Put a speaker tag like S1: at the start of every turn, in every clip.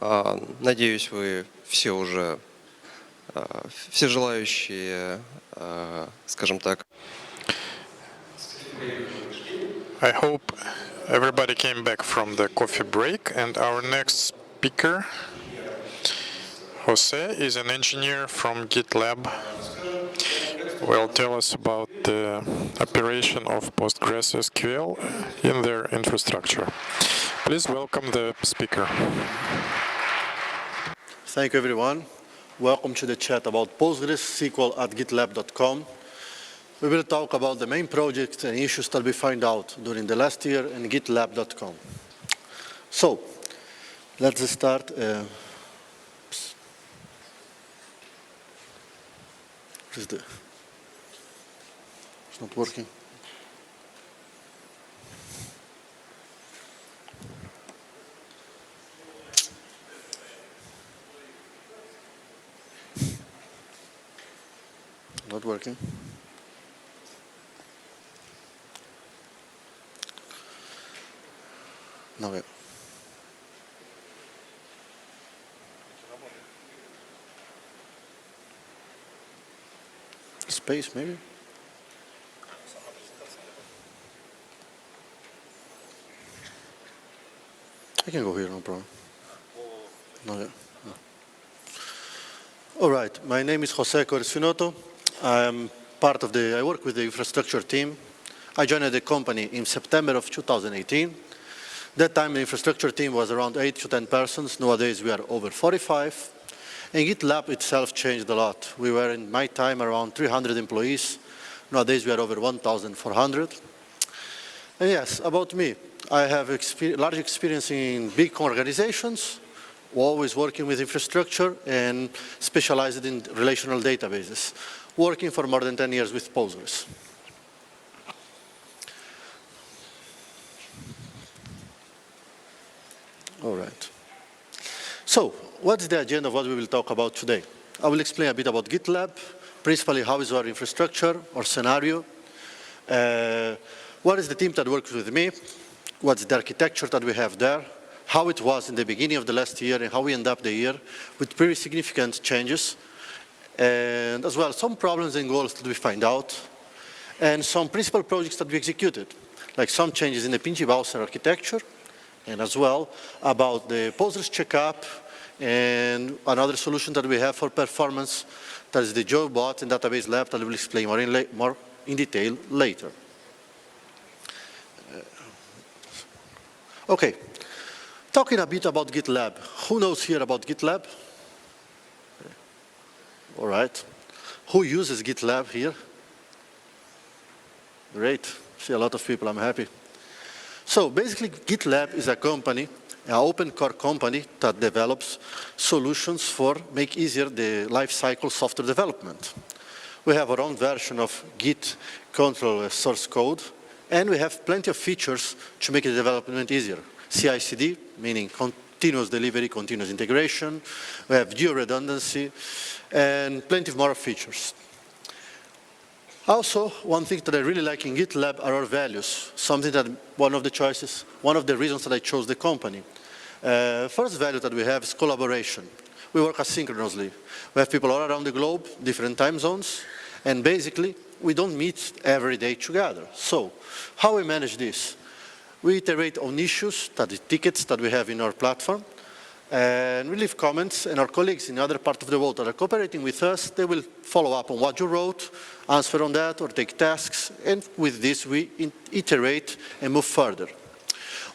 S1: Надеюсь, вы все уже, все желающие, скажем так.
S2: I hope everybody came back from the coffee break, and our next speaker, Jose, is an engineer from GitLab. Will tell us about the operation of PostgreSQL in their infrastructure. Please welcome the speaker.
S3: Thank you, everyone. Welcome to the chat about PostgreSQL at GitLab.com. We will talk about the main projects and issues that we find out during the last year in GitLab.com. So, let's start. It's not working. Not working. No. Space, maybe? I can go here, no problem. No. All right, my name is Jose Finotto. I work with the infrastructure team. I joined the company in September of 2018. That time the infrastructure team was around 8 to 10 persons. Nowadays we are over 45. And GitLab itself changed a lot. We were in my time around 300 employees. Nowadays we are over 1,400. And yes, about me. I have large experience in big organizations, always working with infrastructure and specialized in relational databases, working for more than 10 years with Postgres. All right. So, what's the agenda of what we will talk about today? I will explain a bit about GitLab, principally how is our infrastructure or scenario, what is the team that works with me, what's the architecture that we have there, how it was in the beginning of the last year and how we end up the year with pretty significant changes, and as well some problems and goals that we find out, and some principal projects that we executed, like some changes in the PGConf architecture, and as well about the Postgres checkup and another solution that we have for performance, that is the JoBot and database lab that I will explain more in detail later. Okay, talking a bit about GitLab. Who knows here about GitLab? All right. Who uses GitLab here? Great. See a lot of people, I'm happy. So basically, GitLab is a company, an open core company that develops solutions for make easier the life cycle software development. We have our own version of Git control source code, and we have plenty of features to make the development easier. CI/CD, meaning continuous delivery, continuous integration. We have geo-redundancy, and plenty more features. Also, one thing that I really like in GitLab are our values, something that one of the reasons that I chose the company. First value that we have is collaboration. We work asynchronously. We have people all around the globe, different time zones, and basically, we don't meet every day together. So, how we manage this? We iterate on issues, the tickets that we have in our platform, and we leave comments, and our colleagues in other parts of the world that are cooperating with us, they will follow up on what you wrote, answer on that, or take tasks, and with this we iterate and move further.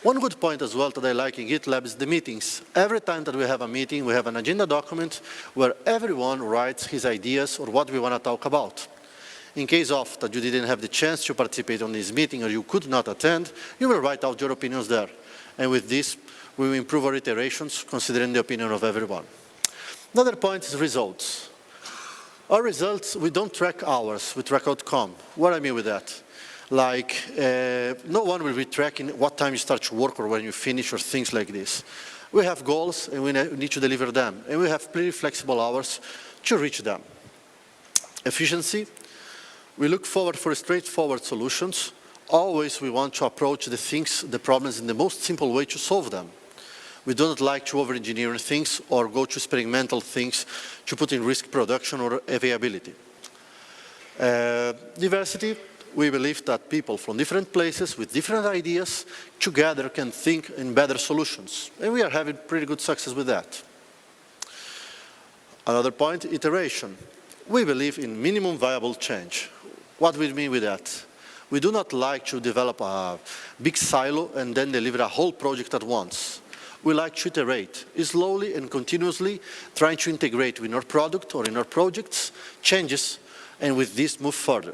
S3: One good point as well that I like in GitLab is the meetings. Every time that we have a meeting, we have an agenda document where everyone writes his ideas or what we want to talk about. In case of that you didn't have the chance to participate on this meeting or you could not attend, you will write out your opinions there. And with this, we will improve our iterations considering the opinion of everyone. Another point is results. Our results, we don't track hours, we track outcome. What I mean with that? Like, no one will be tracking what time you start to work or when you finish or things like this. We have goals and we need to deliver them. And we have pretty flexible hours to reach them. Efficiency. We look forward for straightforward solutions. Always we want to approach the problems in the most simple way to solve them. We do not like to over-engineer things or go to experimental things to put in risk production or availability. Diversity, we believe that people from different places with different ideas together can think in better solutions. And we are having pretty good success with that. Another point, iteration. We believe in minimum viable change. What do we mean with that? We do not like to develop a big silo and then deliver a whole project at once. We like to iterate slowly and continuously, trying to integrate with our product or in our projects changes, and with this move further.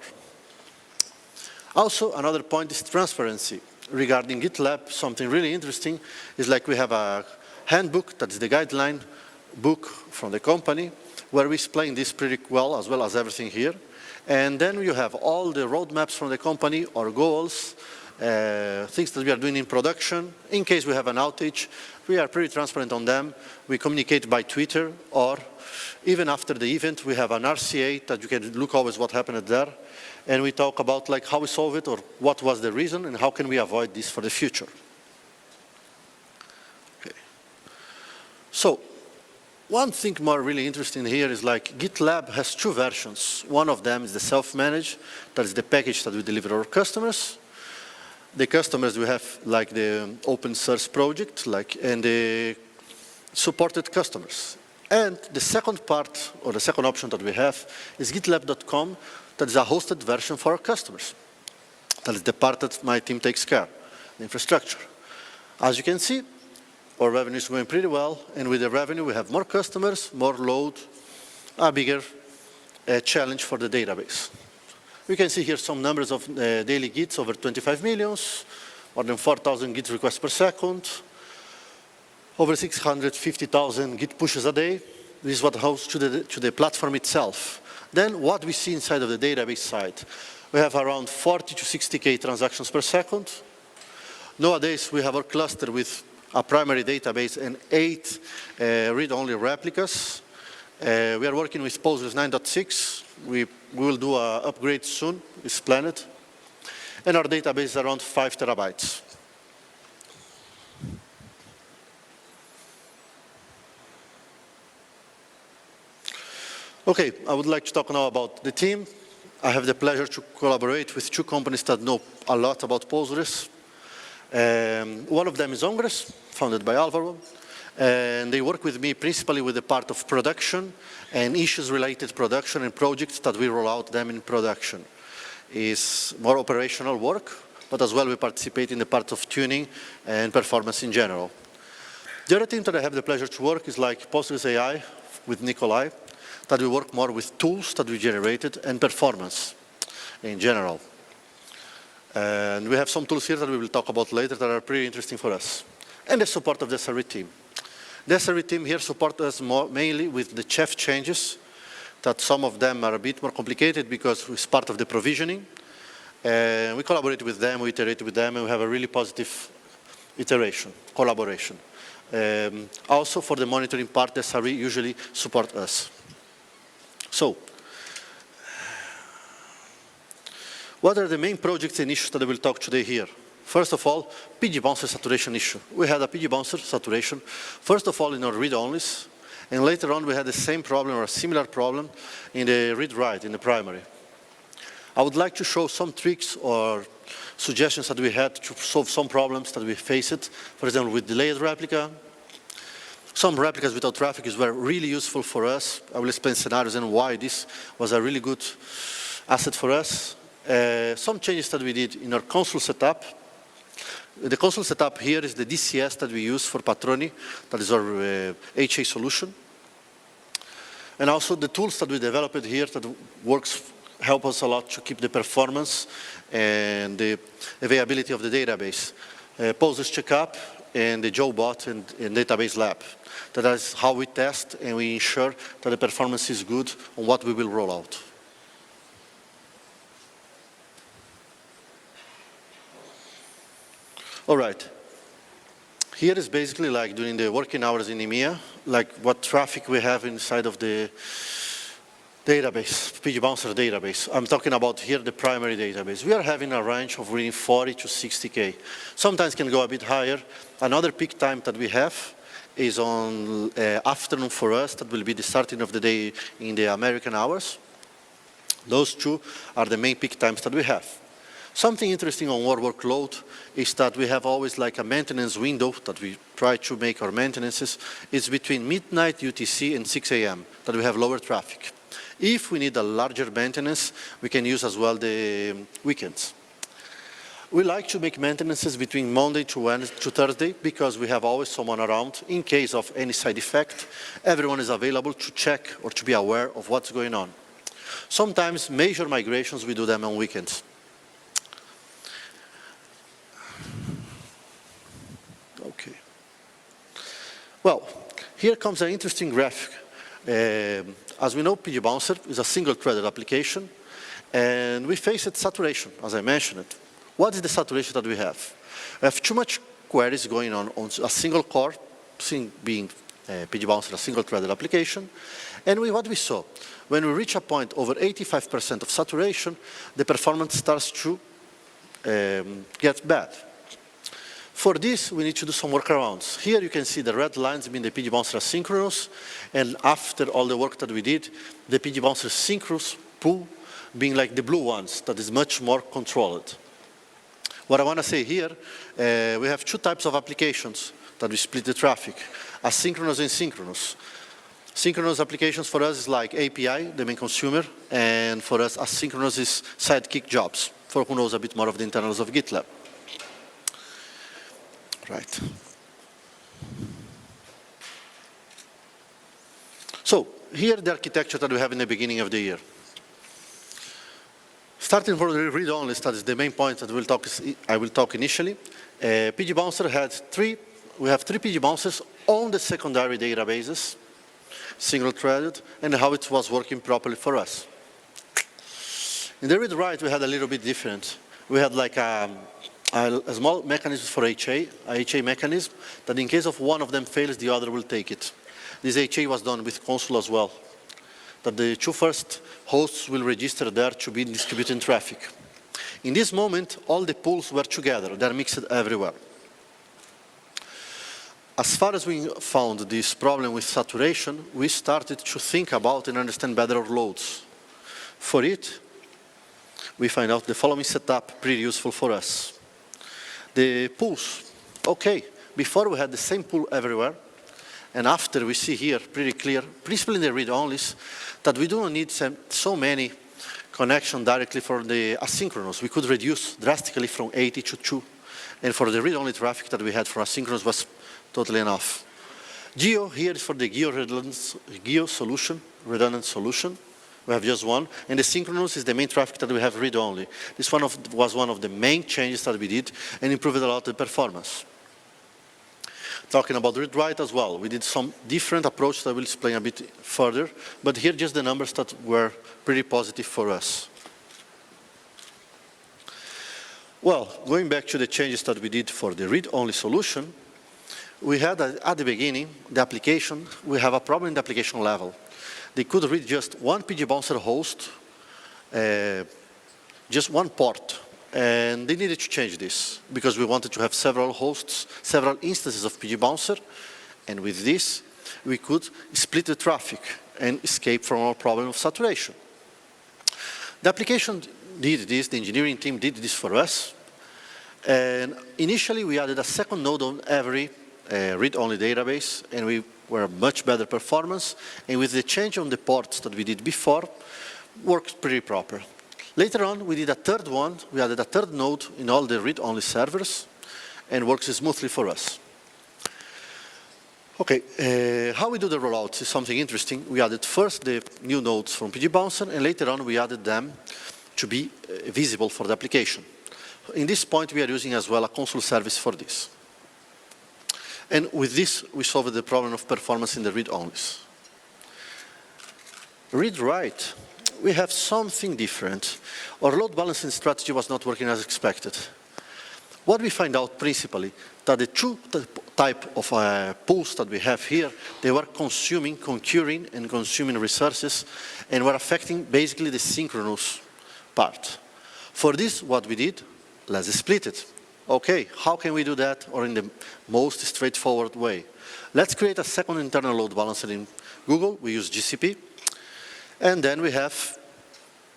S3: Also, another point is transparency. Regarding GitLab, something really interesting is like we have a handbook, that is the guideline book from the company, where we explain this pretty well as everything here. And then you have all the roadmaps from the company, our goals, things that we are doing in production. In case we have an outage, we are pretty transparent on them. We communicate by Twitter, or even after the event, we have an RCA that you can look always what happened there. And we talk about like how we solve it or what was the reason and how can we avoid this for the future. Okay. So, one thing more really interesting here is like GitLab has two versions. One of them is the self-managed, that is the package that we deliver to our customers. The customers, we have like the open source project, and the supported customers. And the second part, or the second option that we have, is GitLab.com, that is a hosted version for our customers. That is the part that my team takes care, the infrastructure. As you can see, our revenue is going pretty well, and with the revenue we have more customers, more load, a bigger challenge for the database. We can see here some numbers of daily Gits, over 25 millions, more than 4,000 Git requests per second, over 650,000 Git pushes a day. This is what hosts to the platform itself. Then what we see inside of the database side, we have around 40 to 60K transactions per second. Nowadays we have our cluster with a primary database and 8 read-only replicas. We are working with Postgres 9.6. We will do an upgrade soon, it's planned. And our database is around 5 terabytes. Okay, I would like to talk now about the team. I have the pleasure to collaborate with two companies that know a lot about Postgres. One of them is Ongres, founded by Alvaro, and they work with me principally with the part of production and issues related to production and projects that we roll out them in production. It's more operational work, but as well we participate in the part of tuning and performance in general. The other team that I have the pleasure to work is like Postgres AI with Nikolai, that we work more with tools that we generated and performance in general. And we have some tools here that we will talk about later that are pretty interesting for us. And the support of the SRE team. The SRE team here supports us mainly with the chef changes, that some of them are a bit more complicated because it's part of the provisioning. We collaborate with them, we iterate with them, and we have a really positive collaboration. Also for the monitoring part, the SRE usually support us. So, what are the main projects and issues that I will talk today here? First of all, PG bouncer saturation issue. We had a PG bouncer saturation, first of all in our read-onlys, and later on we had the same problem or a similar problem in the read-write, in the primary. I would like to show some tricks or suggestions that we had to solve some problems that we faced, for example with delayed replica. Some replicas without traffic were really useful for us. I will explain scenarios and why this was a really good asset for us. Some changes that we did in our console setup. The console setup here is the DCS that we use for Patroni. That is our HA solution. And also the tools that we developed here that help us a lot to keep the performance and the availability of the database. Postgres Checkup and the JoeBot and Database Lab. That is how we test and we ensure that the performance is good on what we will roll out. All right. Here is basically like during the working hours in EMEA, like what traffic we have inside of the database, PG Bouncer database. I'm talking about here the primary database. We are having a range of reading 40 to 60K. Sometimes can go a bit higher. Another peak time that we have is on afternoon for us. That will be the starting of the day in the American hours. Those two are the main peak times that we have. Something interesting on our workload is that we have always like a maintenance window that we try to make our maintenances. It's between midnight UTC and 6 a.m. that we have lower traffic. If we need a larger maintenance, we can use as well the weekends. We like to make maintenances between Monday to Thursday because we have always someone around. In case of any side effect, everyone is available to check or to be aware of what's going on. Sometimes major migrations, we do them on weekends. Okay. Well, here comes an interesting graphic. As we know, PG Bouncer is a single-threaded application, and we faced saturation, as I mentioned it. What is the saturation that we have? We have too much queries going on a single core, being PG Bouncer a single-threaded application, and what we saw, when we reach a point over 85% of saturation, the performance starts to get bad. For this, we need to do some workarounds. Here you can see the red lines being the PG Bouncer asynchronous, and after all the work that we did, the PG Bouncer synchronous pool being like the blue ones, that is much more controlled. What I want to say here, we have two types of applications that we split the traffic, asynchronous and synchronous. Synchronous applications for us is like API, the main consumer, and for us asynchronous is sidekick jobs, for who knows a bit more of the internals of GitLab. Right. So here the architecture that we have in the beginning of the year. Starting from the read-only, that is the main point that I will talk initially. PG Bouncer had we have three PG Bouncers on the secondary databases, single-threaded, and how it was working properly for us. In the read-write, we had a little bit different. We had like a small mechanism for HA, a HA mechanism, that in case of one of them fails, the other will take it. This HA was done with console as well, that the two first hosts will register there to be distributing traffic. In this moment, all the pools were together. They're mixed everywhere. As far as we found this problem with saturation, we started to think about and understand better our loads. For it, we find out the following setup pretty useful for us. The pools, okay, before we had the same pool everywhere, and after we see here pretty clear, principally in the read-onlys, that we do not need so many connections directly for the asynchronous. We could reduce drastically from 80 to 2, and for the read-only traffic that we had for asynchronous was totally enough. Geo here is for the redundant solution. We have just one, and the synchronous is the main traffic that we have read-only. This was one of the main changes that we did and improved a lot the performance. Talking about read-write as well, we did some different approach that I will explain a bit further, but here just the numbers that were pretty positive for us. Well, going back to the changes that we did for the read-only solution, we had at the beginning, the application, we have a problem in the application level. They could read just one PG Bouncer host, just one port, and they needed to change this because we wanted to have several hosts, several instances of PG Bouncer, and with this, we could split the traffic and escape from our problem of saturation. The application did this, the engineering team did this for us, and initially we added a second node on every read-only database, and we were much better performance, and with the change on the ports that we did before, worked pretty proper. Later on, we did a third one. We added a third node in all the read-only servers, and works smoothly for us. Okay, how we do the rollout is something interesting. We added first the new nodes from PG Bouncer, and later on we added them to be visible for the application. In this point, we are using as well a console service for this. And with this, we solved the problem of performance in the read-onlys. Read-write, we have something different. Our load balancing strategy was not working as expected. What we find out principally, that the two type of pools that we have here, they were concurring and consuming resources, and were affecting basically the synchronous part. For this, what we did, let's split it. Okay, how can we do that, or in the most straightforward way? Let's create a second internal load balancer in Google. We use GCP. And then we have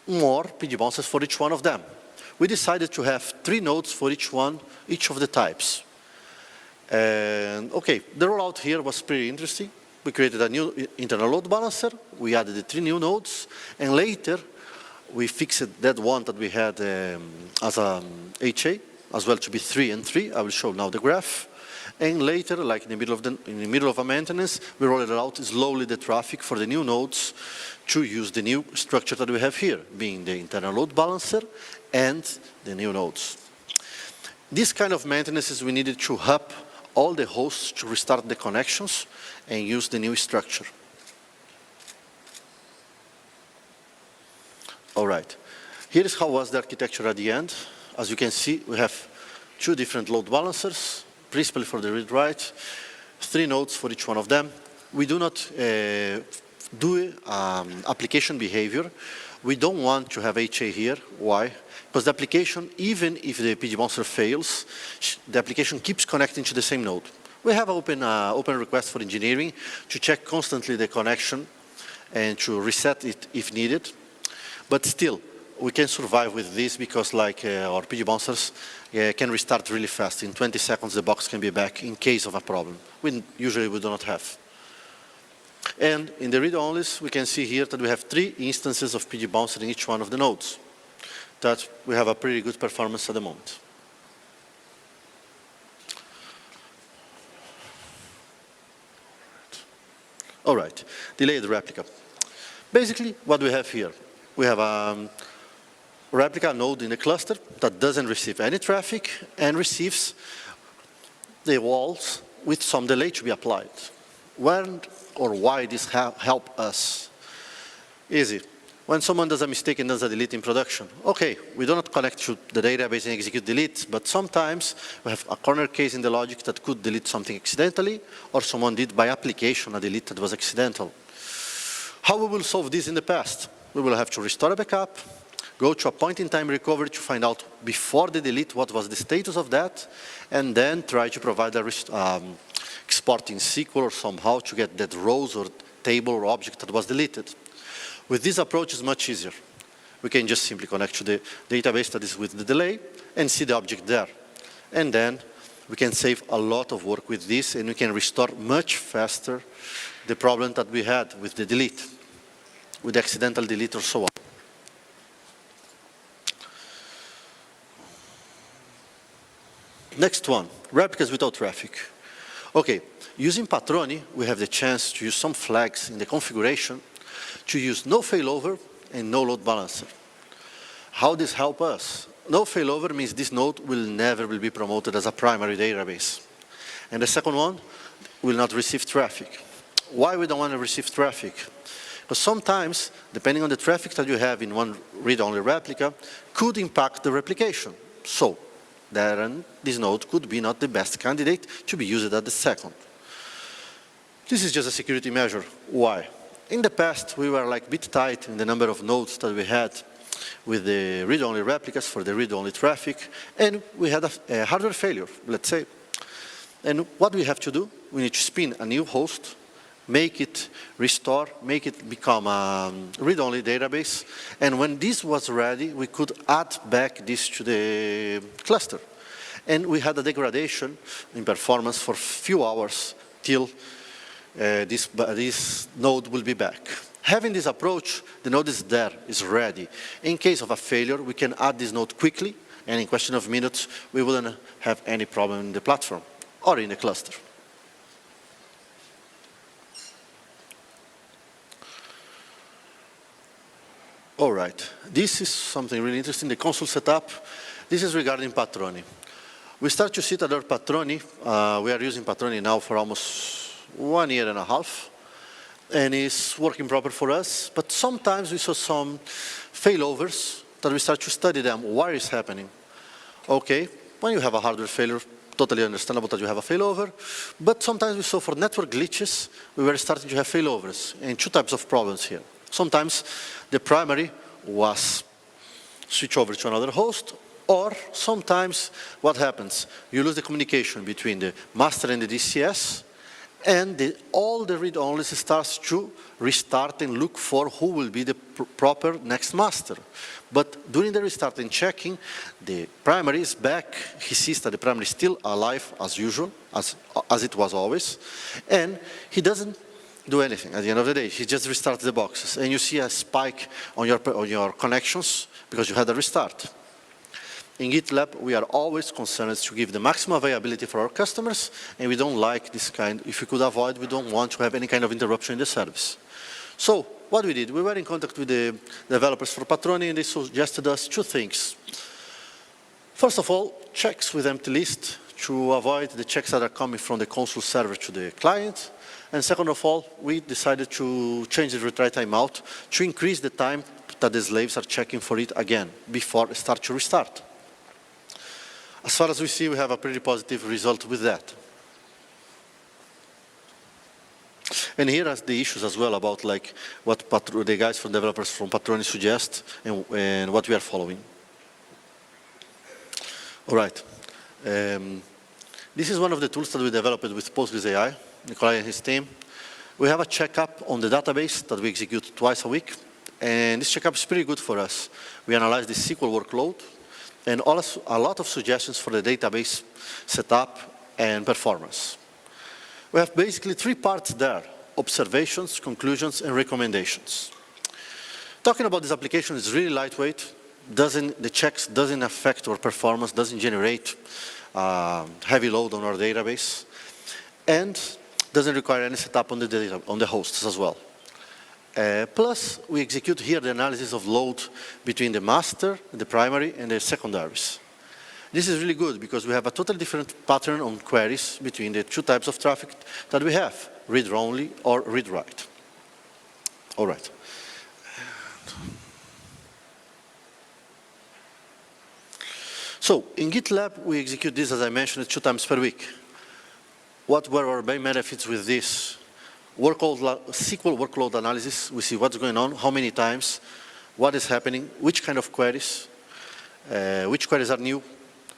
S3: more PG bouncers for each one of them. We decided to have 3 nodes for each of the types. And okay, the rollout here was pretty interesting. We created a new internal load balancer. We added the 3 new nodes. And later, we fixed that one that we had as a HA, as well to be 3 and 3. I will show now the graph. And later, like in the middle of a maintenance, we roll it out slowly the traffic for the new nodes to use the new structure that we have here, being the internal load balancer and the new nodes. This kind of maintenances, we needed to hub all the hosts to restart the connections and use the new structure. All right. Here is how was the architecture at the end. As you can see, we have 2 different load balancers, principally for the read-write, 3 nodes for each one of them. We do not do application behavior. We don't want to have HA here. Why? Because the application, even if the PG bouncer fails, the application keeps connecting to the same node. We have open request for engineering to check constantly the connection and to reset it if needed. But still, we can survive with this because like our PG bouncers can restart really fast. In 20 seconds, the box can be back in case of a problem. Usually we do not have. And in the read-onlys, we can see here that we have 3 instances of PG bouncer in each one of the nodes. That we have a pretty good performance at the moment. All right, delayed replica. Basically, what we have here, we have a replica node in the cluster that doesn't receive any traffic and receives the walls with some delay to be applied. When or why this help us? Easy. When someone does a mistake and does a delete in production, okay, we do not connect to the database and execute delete, but sometimes we have a corner case in the logic that could delete something accidentally, or someone did by application a delete that was accidental. How we will solve this in the past? We will have to restore a backup, go to a point-in-time recovery to find out before the delete what was the status of that, and then try to provide a export in SQL or somehow to get that rows or table or object that was deleted. With this approach, it's much easier. We can just simply connect to the database that is with the delay and see the object there. And then we can save a lot of work with this, and we can restore much faster the problem that we had with the delete, with accidental delete or so on. Next one, replicas without traffic. Okay, using Patroni, we have the chance to use some flags in the configuration to use no failover and no load balancer. How this help us? No failover means this node will never be promoted as a primary database. And the second one will not receive traffic. Why we don't want to receive traffic? Because sometimes, depending on the traffic that you have in one read-only replica, could impact the replication. So, then this node could be not the best candidate to be used at the second. This is just a security measure. Why? In the past, we were like a bit tight in the number of nodes that we had with the read-only replicas for the read-only traffic, and we had a hardware failure, let's say. And what we have to do, we need to spin a new host, make it restore, make it become a read-only database, and when this was ready, we could add back this to the cluster. And we had a degradation in performance for a few hours till this node will be back. Having this approach, the node is there, is ready. In case of a failure, we can add this node quickly, and in question of minutes, we wouldn't have any problem in the platform or in the cluster. All right, this is something really interesting, the console setup. This is regarding Patroni. We start to see that our Patroni, we are using Patroni now for almost 1.5 years, and it's working proper for us, but sometimes we saw some failovers that we start to study them. Why is happening? Okay, when you have a hardware failure, totally understandable that you have a failover, but sometimes we saw for network glitches, we were starting to have failovers, and 2 types of problems here. Sometimes the primary was switched over to another host, Or sometimes what happens? You lose the communication between the master and the DCS, and all the read-onlys starts to restart and look for who will be the proper next master. But during the restart and checking, the primary is back. He sees that the primary is still alive as usual, as it was always, and he doesn't do anything at the end of the day. He just restarts the boxes, and you see a spike on your connections because you had a restart. In GitLab, we are always concerned to give the maximum availability for our customers, and we don't like this kind. If we could avoid, we don't want to have any kind of interruption in the service. So what we did, we were in contact with the developers for Patroni, and they suggested us two things. First of all, checks with empty list to avoid the checks that are coming from the console server to the client. And second of all, we decided to change the retry timeout to increase the time that the slaves are checking for it again before it starts to restart. As far as we see, we have a pretty positive result with that. And here are the issues as well about like what the guys from developers from Patroni suggest and what we are following. All right. This is one of the tools that we developed with PostgreSQL, Nikolai and his team. We have a checkup on the database that we execute twice a week. And this checkup is pretty good for us. We analyze the SQL workload and a lot of suggestions for the database setup and performance. We have basically three parts there: observations, conclusions, and recommendations. Talking about this application is really lightweight. The checks doesn't affect our performance, doesn't generate heavy load on our database, and doesn't require any setup on the hosts as well. Plus, we execute here the analysis of load between the master, the primary, and the secondaries. This is really good because we have a totally different pattern on queries between the two types of traffic that we have, read-only or read-write. All right. So in GitLab, we execute this, as I mentioned, 2 times per week. What were our main benefits with this? SQL workload analysis. We see what's going on, how many times, what is happening, which kind of queries, which queries are new.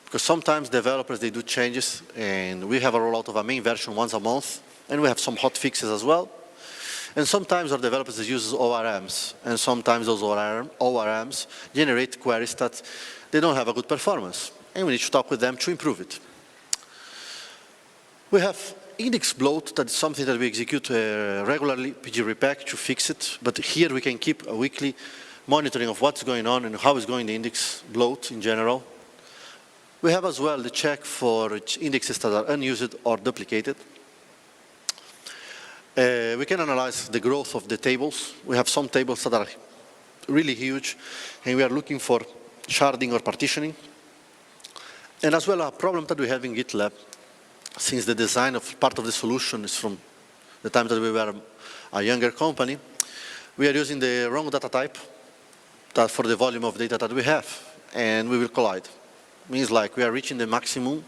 S3: Because sometimes developers, they do changes, and we have a rollout of a main version once a month, and we have some hot fixes as well. And sometimes our developers use ORMs, and sometimes those ORMs generate queries that they don't have a good performance, and we need to talk with them to improve it. We have index bloat, that's something that we execute regularly, PG repack to fix it, but here we can keep a weekly monitoring of what's going on and how is going the index bloat in general. We have as well the check for indexes that are unused or duplicated. We can analyze the growth of the tables. We have some tables that are really huge, and we are looking for sharding or partitioning. And as well, a problem that we have in GitLab, since the design of part of the solution is from the time that we were a younger company, we are using the wrong data type for the volume of data that we have, and we will collide. Means like we are reaching the maximum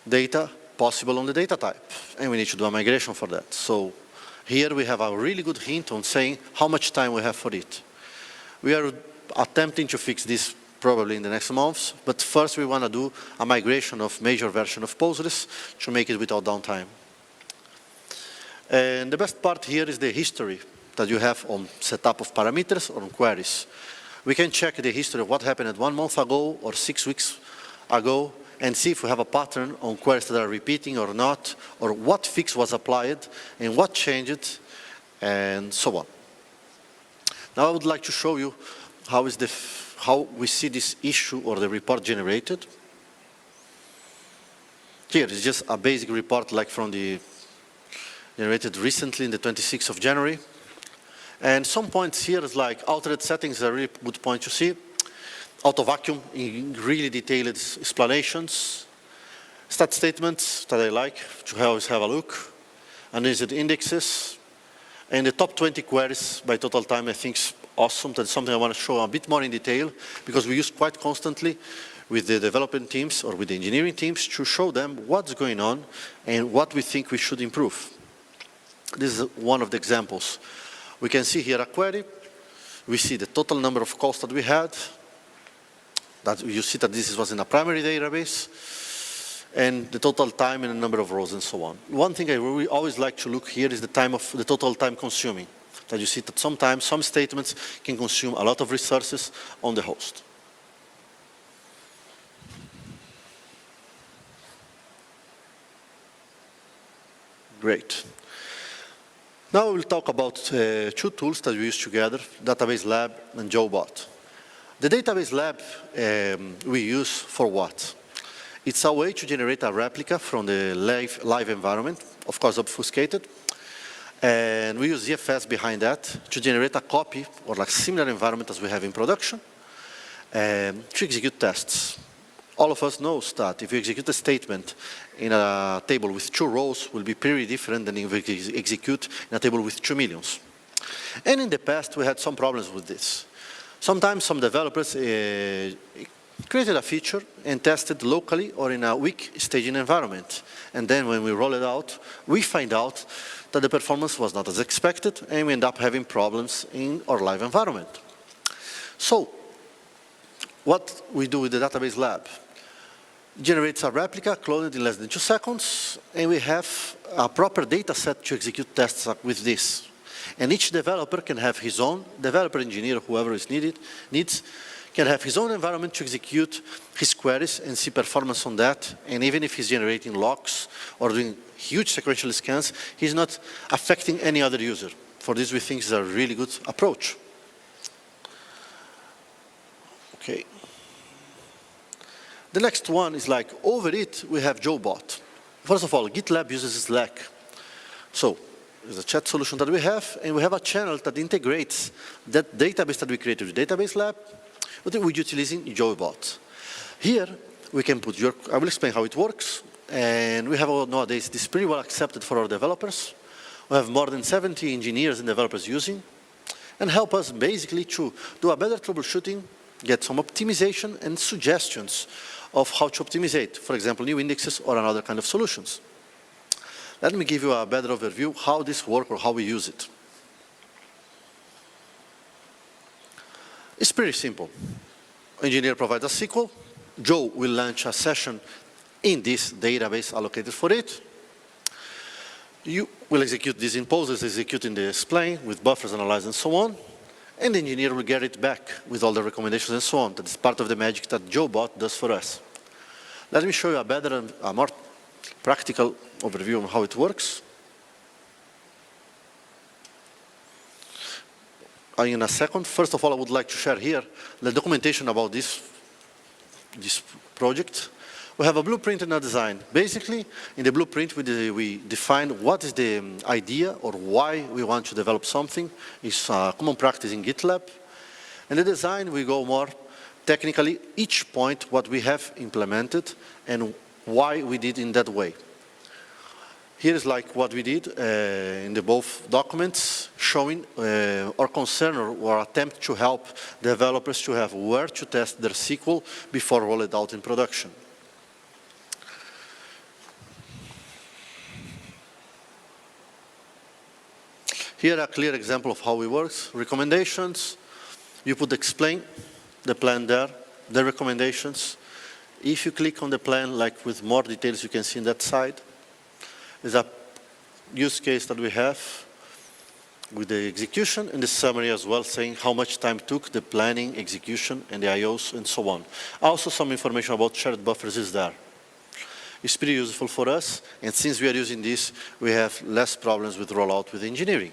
S3: data possible on the data type, and we need to do a migration for that. So here we have a really good hint on saying how much time we have for it. We are attempting to fix this probably in the next months, but first we want to do a migration of major version of Postgres to make it without downtime. And the best part here is the history that you have on setup of parameters or on queries. We can check the history of what happened 1 month ago or 6 weeks ago and see if we have a pattern on queries that are repeating or not, or what fix was applied and what changed, and so on. Now I would like to show you how we see this issue or the report generated. Here is just a basic report like from the generated recently in the 26th of January. And some points here is like altered settings are a really good point to see. Auto vacuum in really detailed explanations. Stat statements that I like to always have a look. Unused indexes. And the top 20 queries by total time I think is awesome. That's something I want to show a bit more in detail because we use quite constantly with the development teams or with the engineering teams to show them what's going on and what we think we should improve. This is one of the examples. We can see here a query. We see the total number of calls that we had. That you see that this was in a primary database, and the total time and the number of rows and so on. One thing I really always like to look here is the total time consuming. That you see that sometimes some statements can consume a lot of resources on the host. Great. Now we'll talk about two tools that we use together, Database Lab and JoeBot. The Database Lab we use for what? It's a way to generate a replica from the live environment, of course obfuscated. And we use ZFS behind that to generate a copy or like similar environment as we have in production to execute tests. All of us knows that if you execute a statement in a table with 2 rows, it will be pretty different than if you execute in a table with 2 millions. And in the past, we had some problems with this. Sometimes some developers created a feature and tested locally or in a weak staging environment. And then when we roll it out, we find out that the performance was not as expected, and we end up having problems in our live environment. So, what we do with the Database Lab? Generates a replica, clone it in less than 2 seconds, and we have a proper data set to execute tests with this. And each developer can have his own, developer, engineer, whoever is needs, can have his own environment to execute his queries and see performance on that. And even if he's generating logs or doing huge sequential scans, he's not affecting any other user. For this, we think is a really good approach. Okay. The next one is like, over it, we have JoeBot. First of all, GitLab uses Slack. So, there's a chat solution that we have, and we have a channel that integrates that database that we created with Database Lab, but we're utilizing JoeBot. Here, we can put I will explain how it works, and we have nowadays this pretty well accepted for our developers. We have more than 70 engineers and developers using, and help us basically to do a better troubleshooting, get some optimization and suggestions of how to optimize, for example, new indexes or another kind of solutions. Let me give you a better overview how this works or how we use it. It's pretty simple. Engineer provides a SQL. Joe will launch a session in this database allocated for it. You will execute this in Postgres, execute in the explain with buffers, analyze, and so on. And the engineer will get it back with all the recommendations and so on. That is part of the magic that JoeBot does for us. Let me show you a better and a more practical overview of how it works. In a second, first of all, I would like to share here the documentation about this project. We have a blueprint and a design. Basically, in the blueprint, we define what is the idea or why we want to develop something. It's a common practice in GitLab. In the design, we go more technically, each point, what we have implemented and why we did in that way. Here is like what we did in the both documents, showing our concern or attempt to help developers to have where to test their SQL before roll it out in production. Here a clear example of how it works. Recommendations, you put explain, the plan there, the recommendations. If you click on the plan, like with more details you can see on that side, is a use case that we have with the execution and the summary as well, saying how much time took the planning, execution, and the IOs, and so on. Also, some information about shared buffers is there. It's pretty useful for us, and since we are using this, we have less problems with rollout with engineering.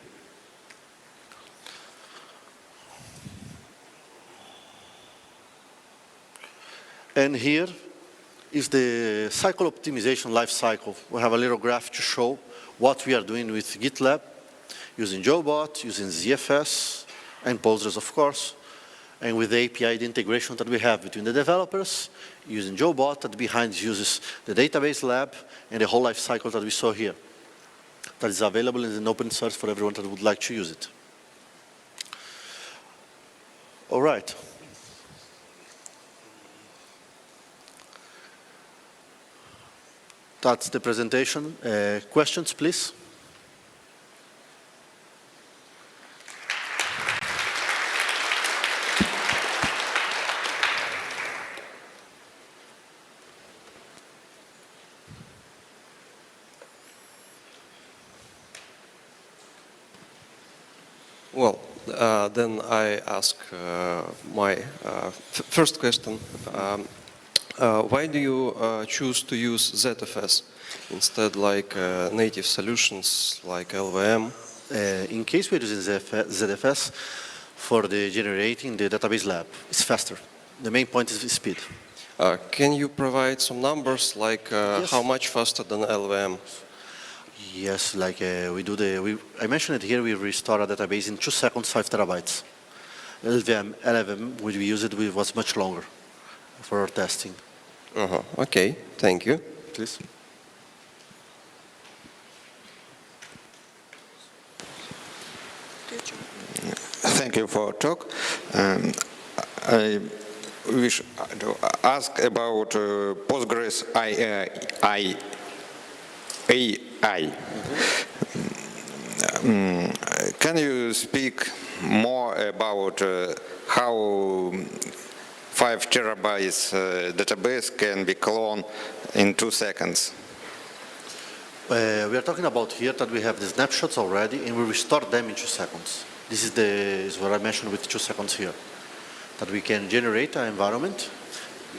S3: And here is the cycle optimization life cycle. We have a little graph to show what we are doing with GitLab, using JoeBot, using ZFS, and Postgres, of course, and with the API, the integration that we have between the developers, using JoeBot that behind uses the Database Lab and the whole life cycle that we saw here. That is available in an open source for everyone that would like to use it. All right. That's the presentation. Questions, please?
S1: Well, then I ask my first question. Why do you choose to use ZFS instead like native solutions like LVM?
S3: In case we're using ZFS for the generating the database lab, it's faster. The main point is speed.
S1: Can you provide some numbers like
S3: Yes.
S1: how much faster than LVM?
S3: Yes, like I mentioned it here, we restore a database in 2 seconds, 5 terabytes. LVM, when we use it, was much longer for our testing.
S1: Okay, thank you.
S3: Please.
S4: Thank you for talk. I wish to ask about Postgres AI. Can you speak more about how 5 terabytes database can be cloned in 2 seconds?
S3: We are talking about here that we have the snapshots already and we restore them in 2 seconds. This is what I mentioned with 2 seconds here. That we can generate an environment.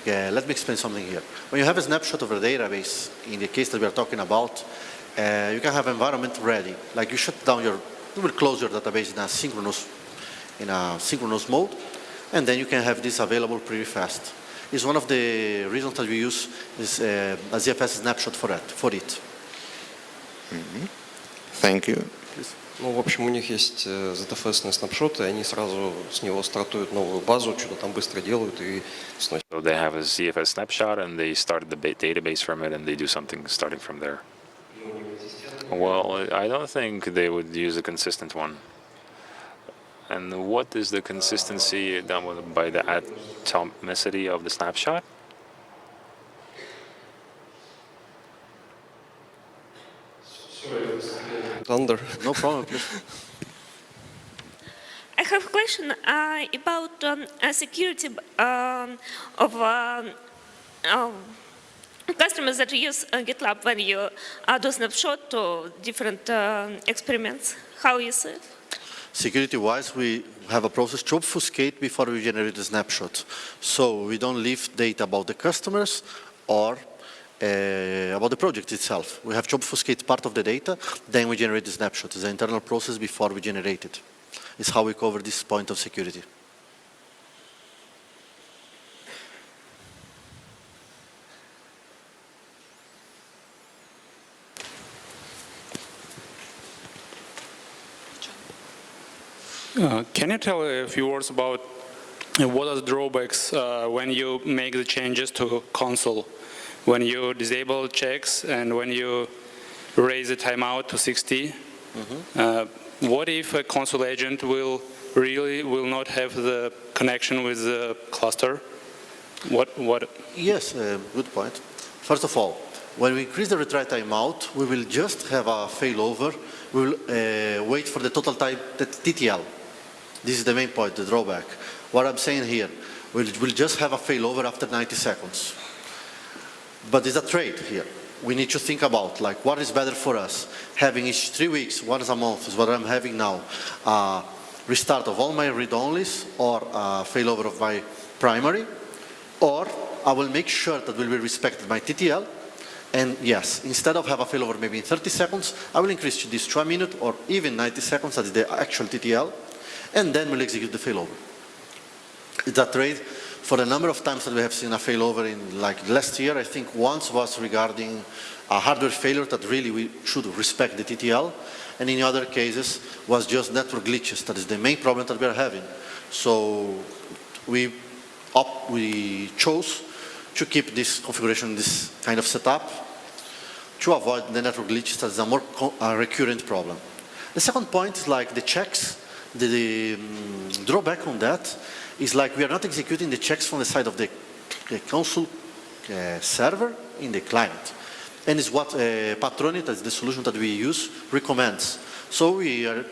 S3: Let me explain something here. When you have a snapshot of a database, in the case that we are talking about, you can have environment ready. Like you shut down you will close your database in a synchronous mode, and then you can have this available pretty fast. It's one of the reasons that we use this a ZFS snapshot for it.
S4: Thank you.
S1: Ну, в общем, у них есть ZFS-ные снапшоты, и они сразу с него стартуют новую базу, что-то там быстро делают и сносят.
S5: So they have a ZFS snapshot and they start the database from it and they do something starting from there. Well, I don't think they would use a consistent one. And what is the consistency done by the atomicity of the snapshot?
S1: Thunder.
S3: No problem, please.
S6: I have a question about security of customers that use GitLab when you do snapshot to different experiments. How is it?
S3: Security-wise, we have a process to obfuscate before we generate the snapshot. So we don't leave data about the customers or about the project itself. We have to obfuscate part of the data, then we generate the snapshot. It's an internal process before we generate it. It's how we cover this point of security.
S7: Can you tell a few words about what are the drawbacks when you make the changes to console? When you disable checks and when you raise the timeout to 60? What if a console agent will not have the connection with the cluster? What?
S3: Yes, good point. First of all, when we increase the retry timeout, we will just have a failover. We will wait for the total time, the TTL. This is the main point, the drawback. What I'm saying here, we'll just have a failover after 90 seconds. But there's a trade here. We need to think about, like, what is better for us? Having each 3 weeks, once a month is what I'm having now. Restart of all my read-onlys or failover of my primary, or I will make sure that will be respected my TTL. And yes, instead of have a failover maybe in 30 seconds, I will increase this to a minute or even 90 seconds, that is the actual TTL, and then we'll execute the failover. It's a trade. For the number of times that we have seen a failover in like last year, I think once was regarding a hardware failure that really we should respect the TTL, and in other cases was just network glitches. That is the main problem that we are having. So we chose to keep this configuration, this kind of setup, to avoid the network glitches. That is a more recurrent problem. The second point is like the checks. The drawback on that is like we are not executing the checks from the side of the console server in the client. And it's what Patroni, that's the solution that we use, recommends. So we are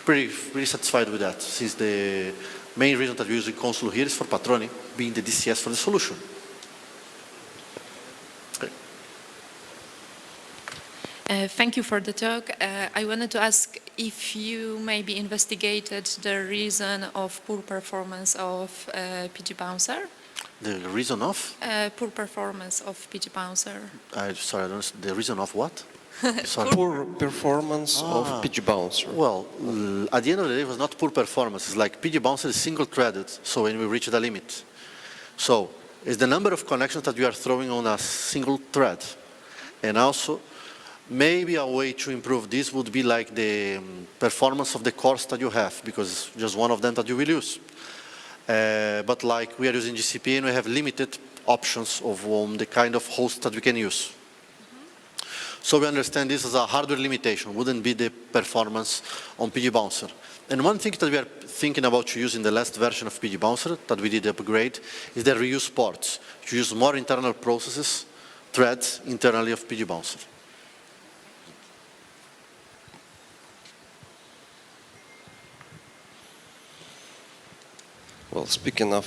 S3: pretty satisfied with that, since the main reason that we're using console here is for Patroni, being the DCS for the solution. Okay.
S8: Thank you for the talk. I wanted to ask if you maybe investigated the reason of poor performance of PG Bouncer.
S3: The reason of?
S8: Poor performance of PG Bouncer.
S3: Sorry, I don't understand. The reason of what? Sorry.
S1: Poor performance of PG Bouncer.
S3: Well, at the end of the day, it was not poor performance. It's like PG Bouncer is single-threaded, so when we reach the limit. So it's the number of connections that you are throwing on a single thread. And also, maybe a way to improve this would be like the performance of the cores that you have, because just one of them that you will use. But like we are using GCP and we have limited options of the kind of host that we can use. So we understand this as a hardware limitation, wouldn't be the performance on PG Bouncer. And one thing that we are thinking about to use in the last version of PG Bouncer that we did upgrade is the reuse ports, to use more internal processes, threads internally of PG Bouncer.
S1: Well, speaking of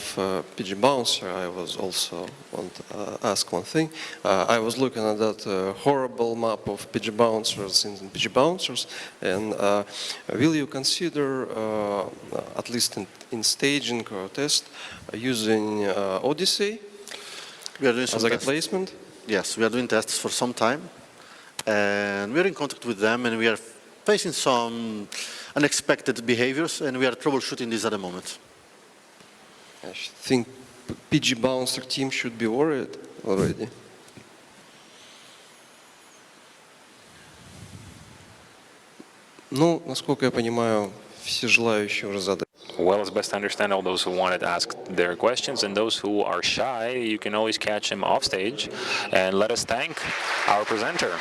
S1: PG Bouncer, I was also want to ask one thing. I was looking at that horrible map of PG Bouncers in PG Bouncers, and will you consider, at least in staging or test, using Odyssey
S3: We are doing some
S1: as a
S3: tests.
S1: replacement?
S3: Yes, we are doing tests for some time, and we are in contact with them, and we are facing some unexpected behaviors, and we are troubleshooting this at the moment.
S1: I think PG Bouncer team should be worried already. Ну, насколько я понимаю, все желающие уже задали.
S5: Well, it's best to understand all those who wanted to ask their questions, and those who are shy, you can always catch them off stage. And let us thank our presenter.